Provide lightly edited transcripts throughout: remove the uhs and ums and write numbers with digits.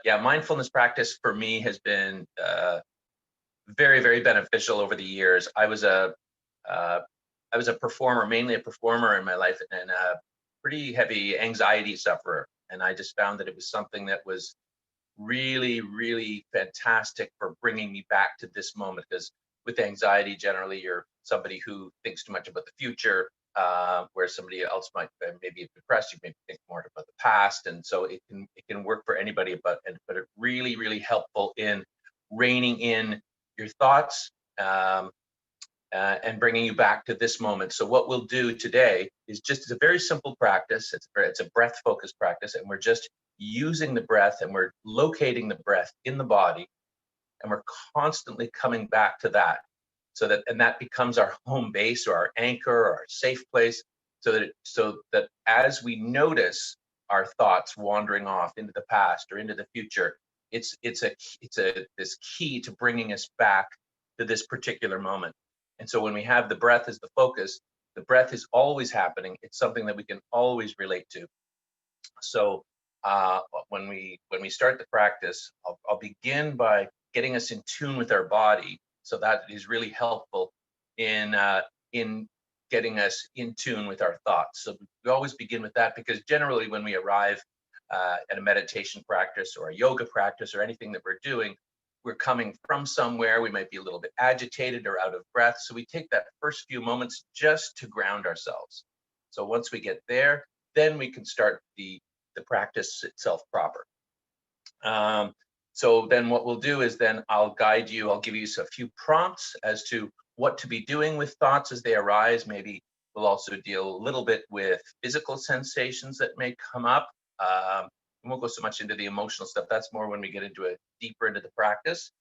Yeah, mindfulness practice for me has been very, very beneficial over the years. Uh, I was a performer, mainly a performer in my life, and a pretty heavy anxiety sufferer. And I just found that it was something that was really, really fantastic for bringing me back to this moment. Because with anxiety, generally, you're somebody who thinks too much about the future, where somebody else might maybe be depressed. You may think more about the past, and so it can work for anybody. But it really, really helpful in reining in your thoughts. And bringing you back to this moment. So what we'll do today is it's a very simple practice. It's a breath focused practice, and we're just using the breath, and we're locating the breath in the body, and we're constantly coming back to that, and that becomes our home base or our anchor or our safe place, so that as we notice our thoughts wandering off into the past or into the future, it's a this key to bringing us back to this particular moment. And so when we have the breath as the focus, the breath is always happening. It's something that we can always relate to. So when we start the practice, I'll begin by getting us in tune with our body. So that is really helpful in getting us in tune with our thoughts. So we always begin with that, because generally when we arrive at a meditation practice or a yoga practice or anything that we're doing, we're coming from somewhere. We might be a little bit agitated or out of breath. So we take that first few moments just to ground ourselves. So once we get there, then we can start the practice itself proper. So then what we'll do is then I'll guide you, I'll give you a few prompts as to what to be doing with thoughts as they arise. Maybe we'll also deal a little bit with physical sensations that may come up. We won't go so much into the emotional stuff. That's more when we get into it deeper into the practice.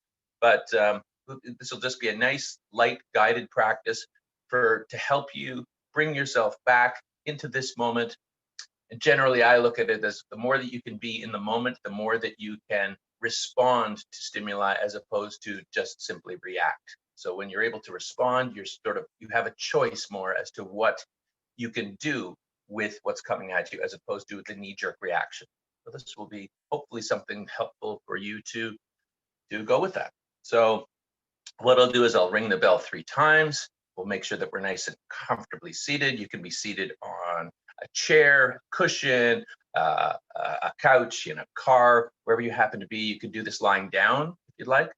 But this will just be a nice, light, guided practice to help you bring yourself back into this moment. And generally, I look at it as the more that you can be in the moment, the more that you can respond to stimuli as opposed to just simply react. So when you're able to respond, you have a choice more as to what you can do with what's coming at you, as opposed to the knee-jerk reaction. So this will be hopefully something helpful for you to go with that. So what I'll do is I'll ring the bell 3 times. We'll make sure that we're nice and comfortably seated. You can be seated on a chair, cushion, a couch, in a car, wherever you happen to be. You can do this lying down if you'd like.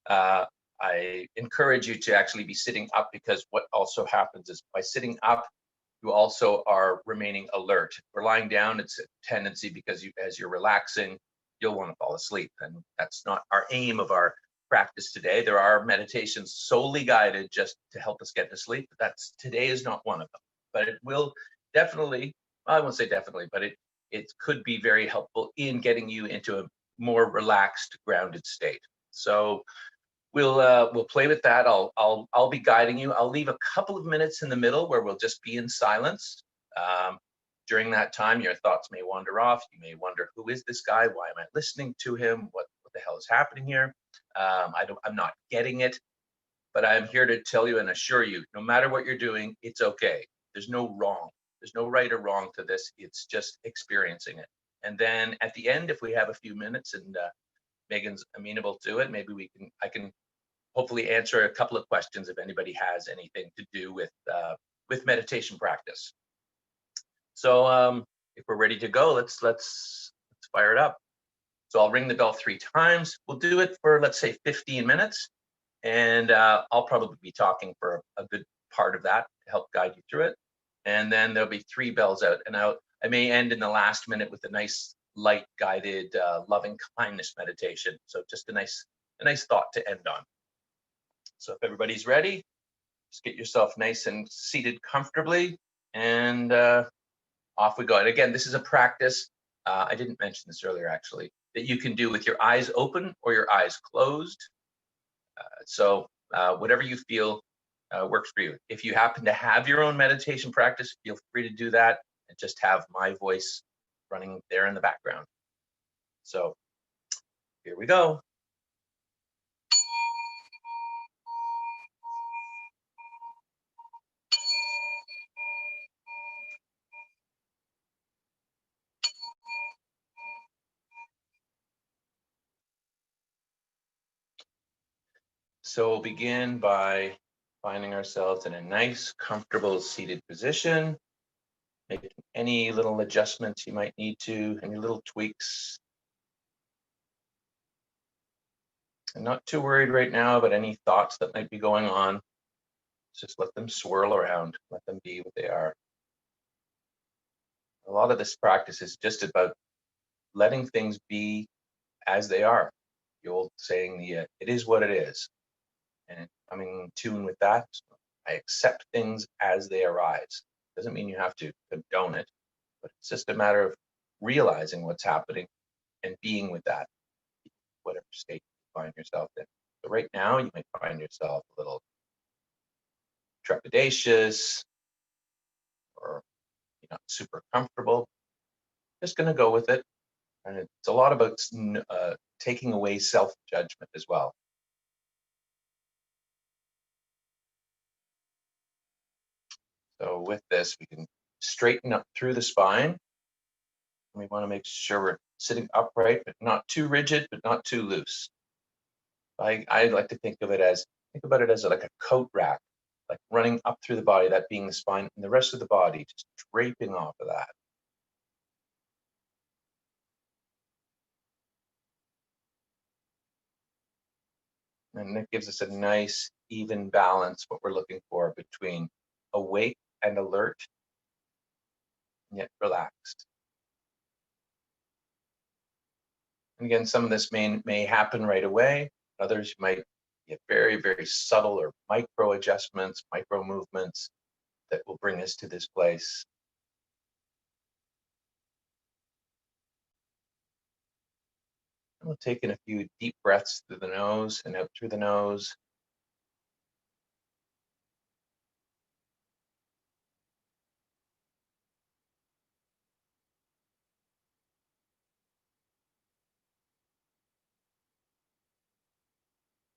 I encourage you to actually be sitting up, because what also happens is by sitting up, you also are remaining alert. If we're lying down, it's a tendency, because as you're relaxing, you'll want to fall asleep. And that's not our aim of our practice today. There are meditations solely guided just to help us get to sleep. But today is not one of them. But it will definitely, I won't say definitely, but it could be very helpful in getting you into a more relaxed, grounded state. So we'll play with that. I'll be guiding you. I'll leave a couple of minutes in the middle where we'll just be in silence. During that time, your thoughts may wander off. You may wonder, who is this guy? Why am I listening to him? What the hell is happening here? I'm not getting it. But I'm here to tell you and assure you, no matter what you're doing, it's okay. There's no wrong. There's no right or wrong to this. It's just experiencing it. And then at the end, if we have a few minutes and Megan's amenable to it, maybe I can hopefully answer a couple of questions if anybody has anything to do with meditation practice. So if we're ready to go, let's fire it up. So I'll ring the bell 3 times. We'll do it for, let's say, 15 minutes. And I'll probably be talking for a good part of that to help guide you through it. And then there'll be 3 bells out. And I may end in the last minute with a nice, light, guided, loving kindness meditation. So just a nice thought to end on. So if everybody's ready, just get yourself nice and seated comfortably, and off we go. And again, this is a practice, I didn't mention this earlier actually, that you can do with your eyes open or your eyes closed. So whatever you feel works for you. If you happen to have your own meditation practice, feel free to do that and just have my voice running there in the background. So here we go. So we'll begin by finding ourselves in a nice, comfortable seated position, making any little adjustments you might need to, any little tweaks. I'm not too worried right now about any thoughts that might be going on. Just let them swirl around, let them be what they are. A lot of this practice is just about letting things be as they are. The old saying, it is what it is. And coming in tune with that, I accept things as they arise. Doesn't mean you have to condone it, but it's just a matter of realizing what's happening and being with that, whatever state you find yourself in. So right now, you might find yourself a little trepidatious or you're not super comfortable. Just going to go with it. And it's a lot about taking away self-judgment as well. So with this, we can straighten up through the spine. We want to make sure we're sitting upright, but not too rigid, but not too loose. I like to think about it as like a coat rack, like running up through the body, that being the spine, and the rest of the body just draping off of that. And that gives us a nice, even balance, what we're looking for between awake and alert, and yet relaxed. And again, some of this may happen right away. Others might get very, very subtle or micro adjustments, micro movements that will bring us to this place. And we'll take in a few deep breaths through the nose and out through the nose.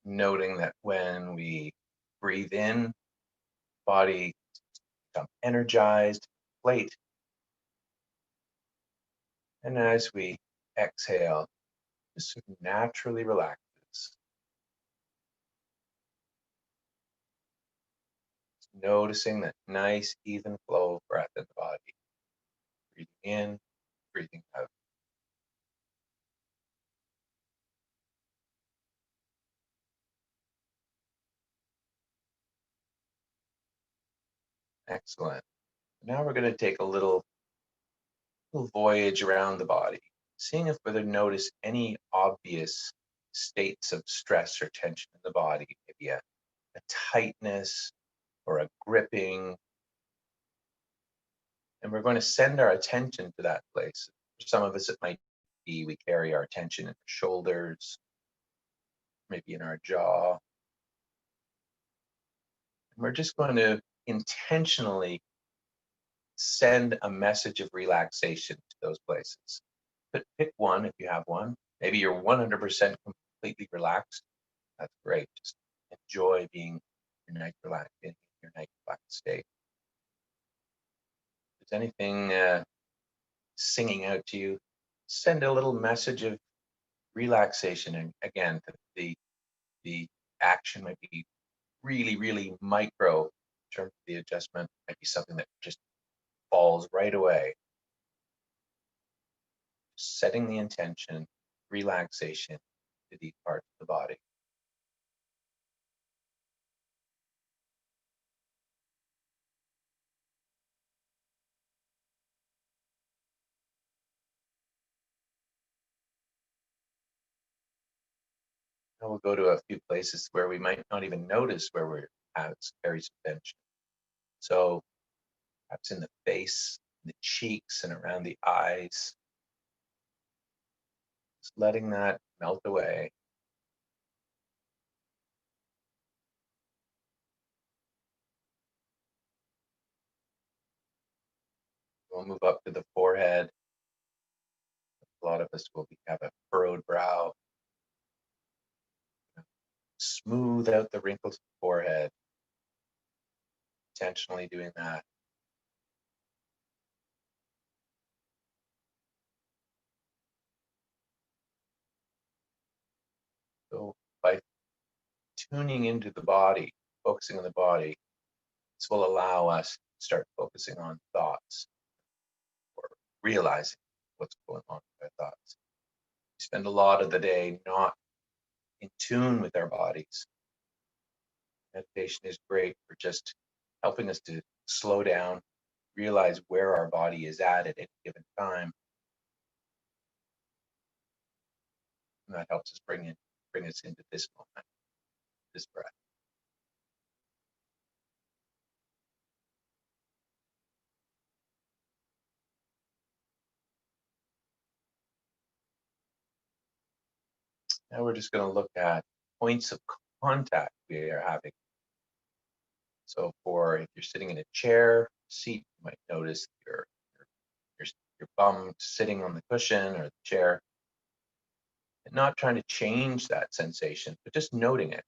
Noting that when we breathe in, body becomes energized, inflate. And as we exhale, just sort of naturally relaxes. Noticing that nice, even flow of breath in the body. Breathing in, breathing out. Excellent. Now we're going to take a little voyage around the body, seeing if we notice any obvious states of stress or tension in the body, maybe a tightness or a gripping. And we're going to send our attention to that place. For some of us, it might be we carry our attention in our shoulders, maybe in our jaw. And we're just going to intentionally send a message of relaxation to those places. But pick one if you have one. Maybe you're 100% completely relaxed. That's great. Just enjoy being your nice relaxed in your nice relaxed state. If there's anything singing out to you, send a little message of relaxation. And again, the action might be really, really micro in terms of the adjustment. Might be something that just falls right away. Setting the intention, relaxation to these parts of the body. Now we'll go to a few places where we might not even notice where we're carry some tension. So perhaps in the face, the cheeks, and around the eyes. Just letting that melt away. We'll move up to the forehead. A lot of us will have a furrowed brow. Smooth out the wrinkles of the forehead. Intentionally doing that. So by tuning into the body, focusing on the body, this will allow us to start focusing on thoughts or realizing what's going on with our thoughts. We spend a lot of the day not in tune with our bodies. Meditation is great for just helping us to slow down, realize where our body is at any given time. And that helps us bring us into this moment, this breath. Now we're just going to look at points of contact we are having. So if you're sitting in a chair, seat, you might notice your bum sitting on the cushion or the chair, and not trying to change that sensation, but just noting it,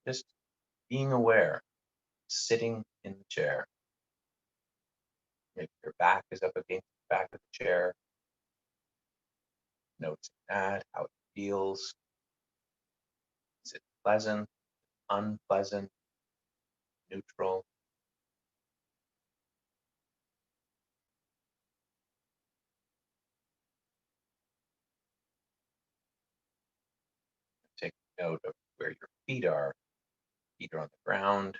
just being aware, sitting in the chair. Maybe your back is up against the back of the chair. Noticing that, how it feels. Is it pleasant, unpleasant, neutral? Take note of where your feet are. Feet are on the ground.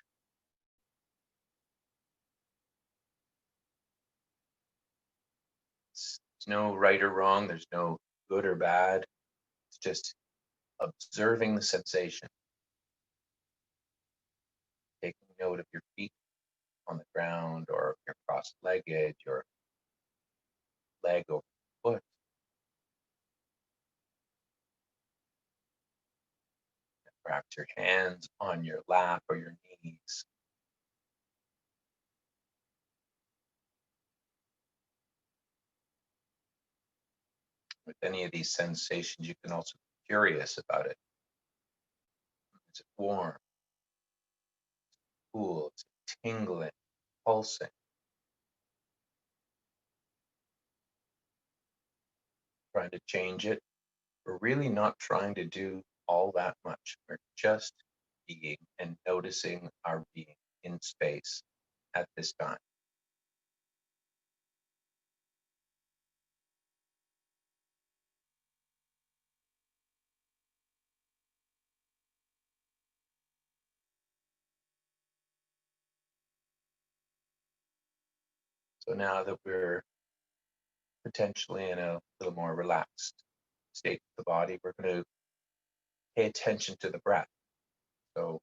There's no right or wrong. There's no good or bad. It's just observing the sensation. Taking note of your feet on the ground, or if you're cross-legged, your leg over the foot. Perhaps your hands on your lap or your knees. With any of these sensations, you can also be curious about it. Is it warm? Cool? Is it tingling? Pulsing? Trying to change it? We're really not trying to do all that much. We're just being and noticing our being in space at this time. So now that we're potentially in a little more relaxed state of the body, we're going to pay attention to the breath. So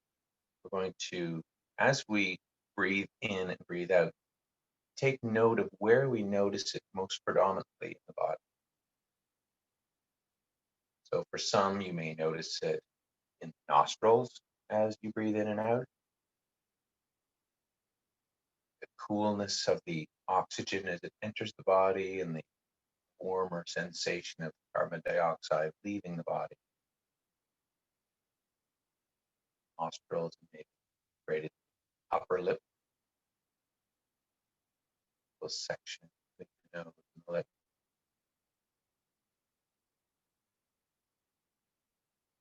we're going to, as we breathe in and breathe out, take note of where we notice it most predominantly in the body. So for some, you may notice it in the nostrils as you breathe in and out. The coolness of the oxygen as it enters the body and the warmer sensation of carbon dioxide leaving the body. Nostrils, maybe created upper lip, those sections of the nose and the lip.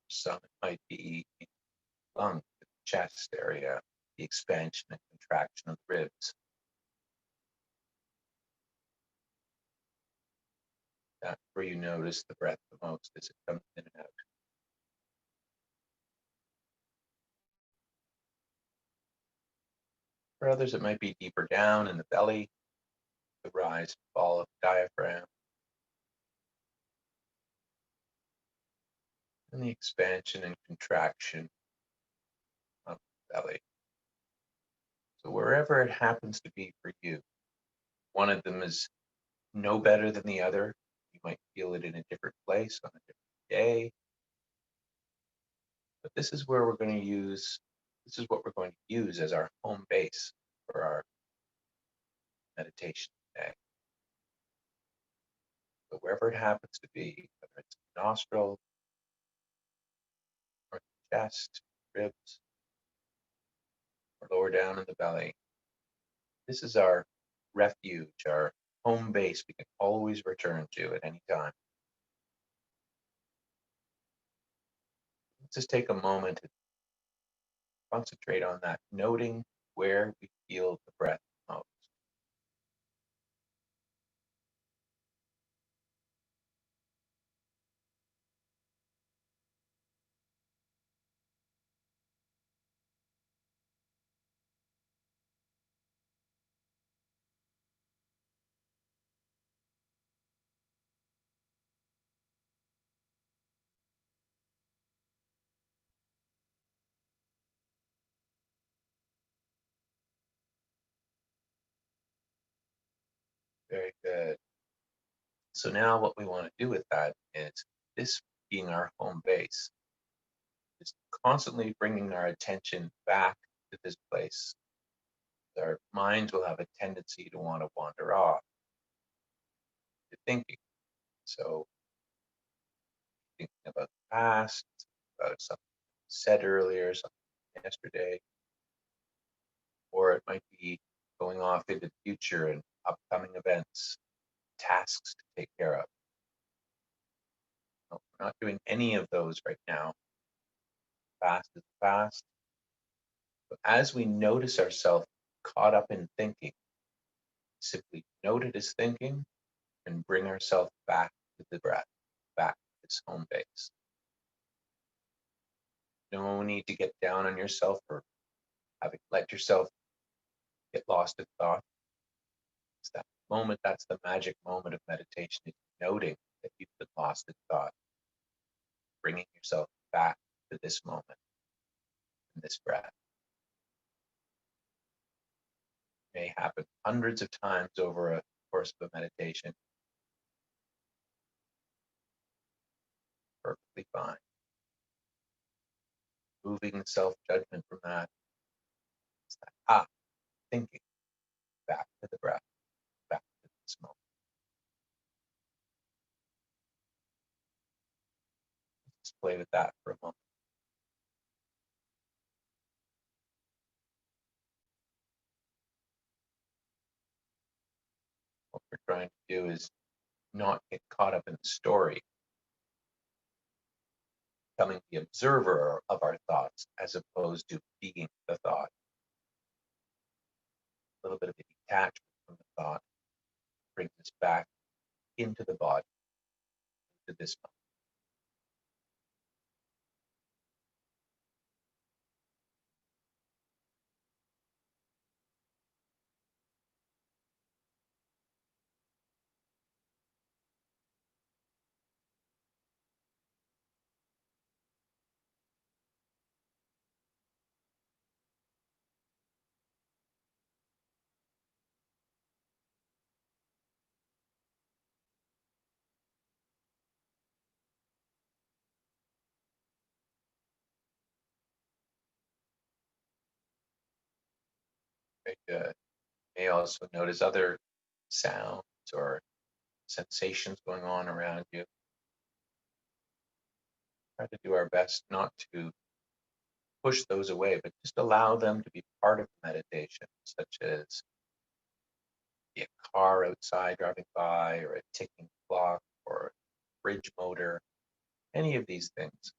Some it might be in the lung, the chest area, the expansion and contraction of the ribs. That's where you notice the breath the most as it comes in and out. For others, it might be deeper down in the belly, the rise and fall of the diaphragm, and the expansion and contraction of the belly. So wherever it happens to be for you, one of them is no better than the other. You might feel it in a different place on a different day. But this is what we're going to use as our home base for our meditation today. So wherever it happens to be, whether it's the nostril or the chest, ribs, or lower down in the belly, this is our refuge, our home base we can always return to at any time. Let's just take a moment concentrate on that, noting where we feel the breath most. Very good. So now what we want to do with that is, this being our home base, is constantly bringing our attention back to this place. Our minds will have a tendency to want to wander off to thinking. So thinking about the past, about something said earlier, something yesterday, or it might be going off into the future and upcoming events, tasks to take care of. No, we're not doing any of those right now. Fast is fast. But as we notice ourselves caught up in thinking, simply note it as thinking and bring ourselves back to the breath, back to this home base. No need to get down on yourself or having let yourself get lost in thought. It's that moment, that's the magic moment of meditation, is noting that you've been lost in thought, bringing yourself back to this moment and this breath. It may happen hundreds of times over a course of a meditation. Perfectly fine. Moving self-judgment from that. It's that thinking, back to the breath, back to this moment. Let's play with that for a moment. What we're trying to do is not get caught up in the story, becoming the observer of our thoughts as opposed to being the thought. A little bit of a detachment from the thought brings us back into the body, to this moment. Very good. You may also notice other sounds or sensations going on around you. Try to do our best not to push those away, but just allow them to be part of the meditation, such as a car outside driving by, or a ticking clock, or a fridge motor, any of these things.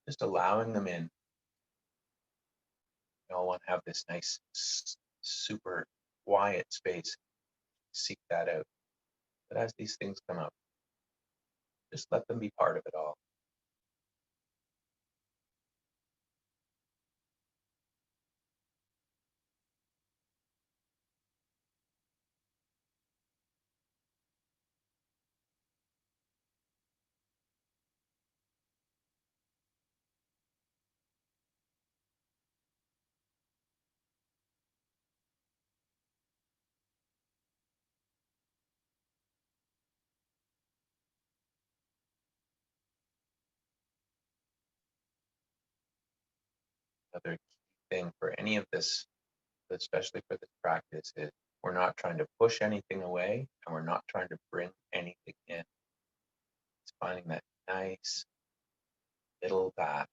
Just allowing them in. You all want to have this nice, super quiet space. Seek that out. But as these things come up, just let them be part of it all. Another key thing for any of this, especially for this practice, is we're not trying to push anything away, and we're not trying to bring anything in. It's finding that nice middle path.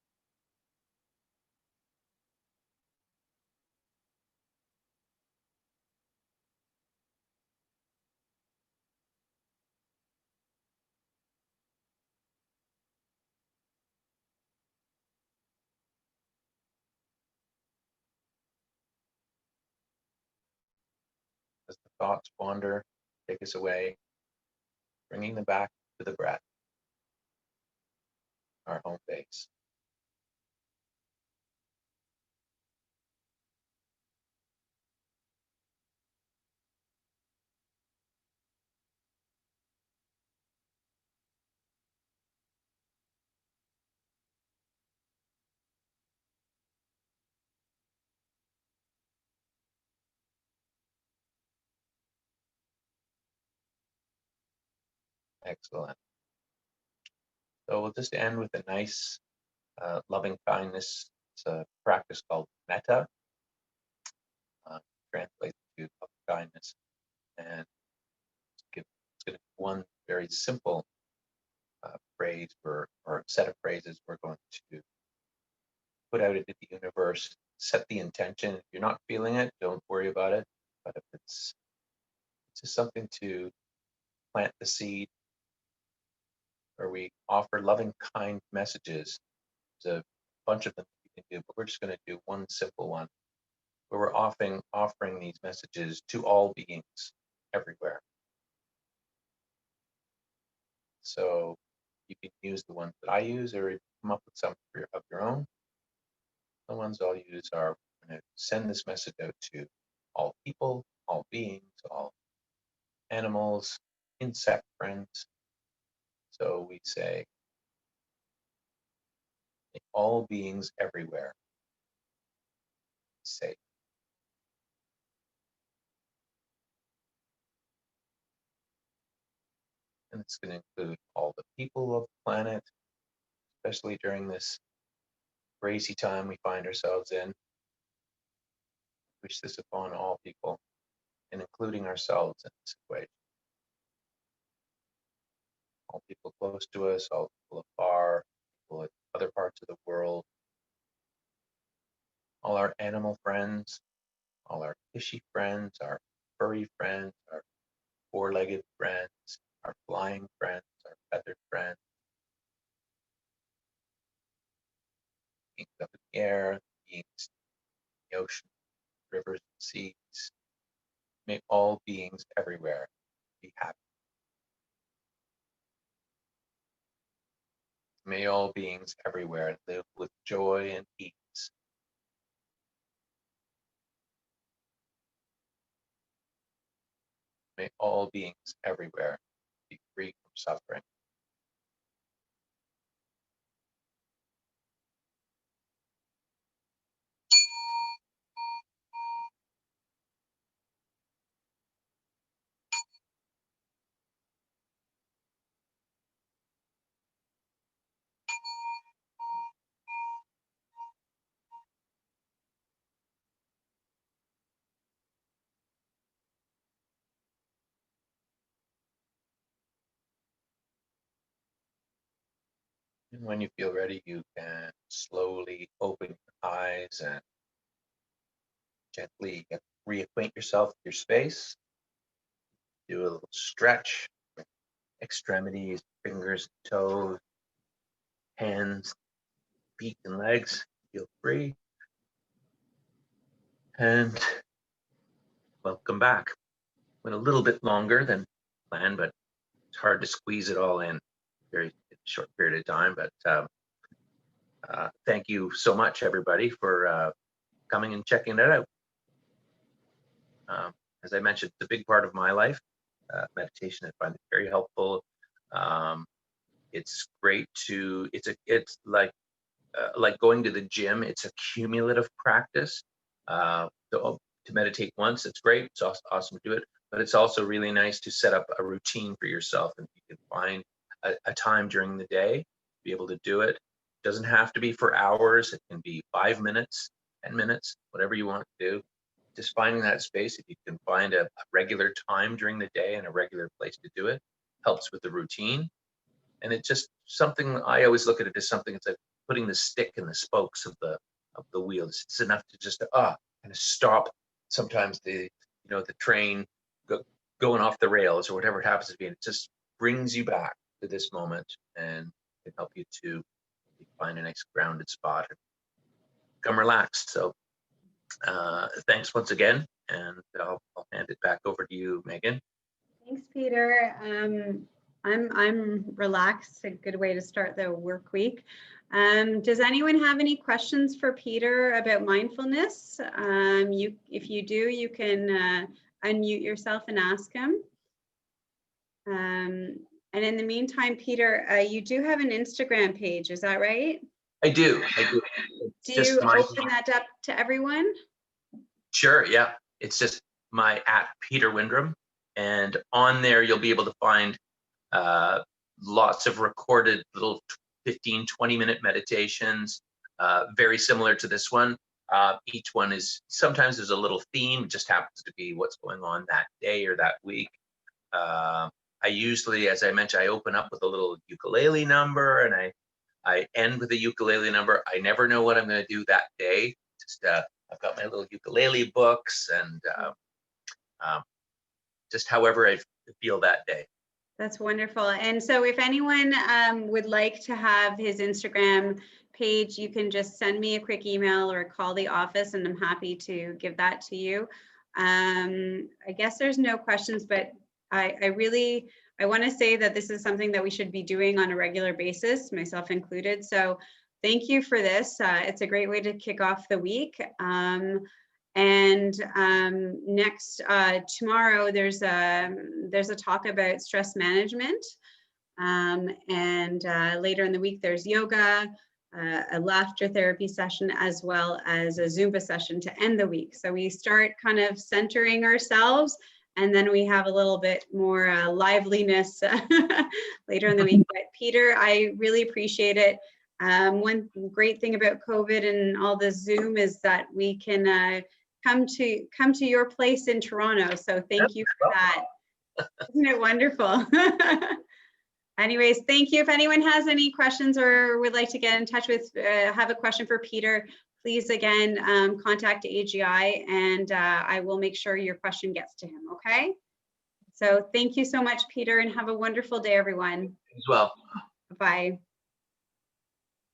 thoughts wander, take us away, bringing them back to the breath, our home base. Excellent. So we'll just end with a nice loving kindness. It's a practice called metta, uh, translates to loving kindness. And it's going to be one very simple phrase or set of phrases we're going to put out into the universe, set the intention. If you're not feeling it, don't worry about it. But if it's just something to plant the seed, where we offer loving, kind messages. There's a bunch of them you can do, but we're just going to do one simple one where we're offering these messages to all beings everywhere. So you can use the ones that I use, or come up with some of your own. The ones I'll use are, I'm going to send this message out to all people, all beings, all animals, insect friends. So we say, all beings everywhere safe. And it's going to include all the people of the planet, especially during this crazy time we find ourselves in. Wish this upon all people, and including ourselves in this equation. All people close to us, all people afar, people at other parts of the world, all our animal friends, all our fishy friends, our furry friends, our four-legged friends, our flying friends, our feathered friends, beings up in the air, beings in the ocean, rivers, and seas. May all beings everywhere be happy. May all beings everywhere live with joy and ease. May all beings everywhere be free from suffering. And when you feel ready, you can slowly open your eyes and gently reacquaint yourself with your space. Do a little stretch, extremities, fingers, toes, hands, feet, and legs. Feel free. And welcome back. Went a little bit longer than planned, but it's hard to squeeze it all in very short period of time. But thank you so much, everybody, for coming and checking it out. As I mentioned, it's a big part of my life. Meditation, I find it very helpful. It's great to, it's like going to the gym. It's a cumulative practice. To meditate once, it's great. It's awesome to do it, but it's also really nice to set up a routine for yourself, and you can find a time during the day to be able to do it. It doesn't have to be for hours. It can be 5 minutes, 10 minutes, whatever you want to do. Just finding that space, if you can find a regular time during the day and a regular place to do it, helps with the routine. And it's just something, I always look at it as something, it's like putting the stick in the spokes of the wheels. It's enough to just kind of stop sometimes the train going off the rails or whatever it happens to be. And it just brings you back to this moment and can help you to find a nice grounded spot and become relaxed. So thanks once again, and I'll hand it back over to you, Megan. Thanks, Peter. I'm relaxed. A good way to start the work week. Does anyone have any questions for Peter about mindfulness? If you do, you can unmute yourself and ask him. And in the meantime, Peter, you do have an Instagram page, is that right? I do. Do you open that up to everyone? Sure, yeah. It's just my @Peter Windrem. And on there, you'll be able to find lots of recorded little 15, 20-minute meditations, very similar to this one. Each one is, sometimes there's a little theme, it just happens to be what's going on that day or that week. I usually, as I mentioned, I open up with a little ukulele number, and I end with a ukulele number. I never know what I'm going to do that day. Just I've got my little ukulele books, and just however I feel that day. That's wonderful. And so if anyone would like to have his Instagram page, you can just send me a quick email or call the office, and I'm happy to give that to you. I guess there's no questions, but I want to say that this is something that we should be doing on a regular basis, myself included. So thank you for this. It's a great way to kick off the week. Next tomorrow, there's a talk about stress management. Later in the week, there's yoga, a laughter therapy session, as well as a Zumba session to end the week. So we start kind of centering ourselves, and then we have a little bit more liveliness later in the week. But Peter, I really appreciate it. One great thing about COVID and all the Zoom is that we can come to your place in Toronto. So thank you for that. Isn't it wonderful? Anyways, thank you. If anyone has any questions or would like to get in touch with, have a question for Peter, please again, contact AGI, and I will make sure your question gets to him, okay? So thank you so much, Peter, and have a wonderful day, everyone. As well. Bye.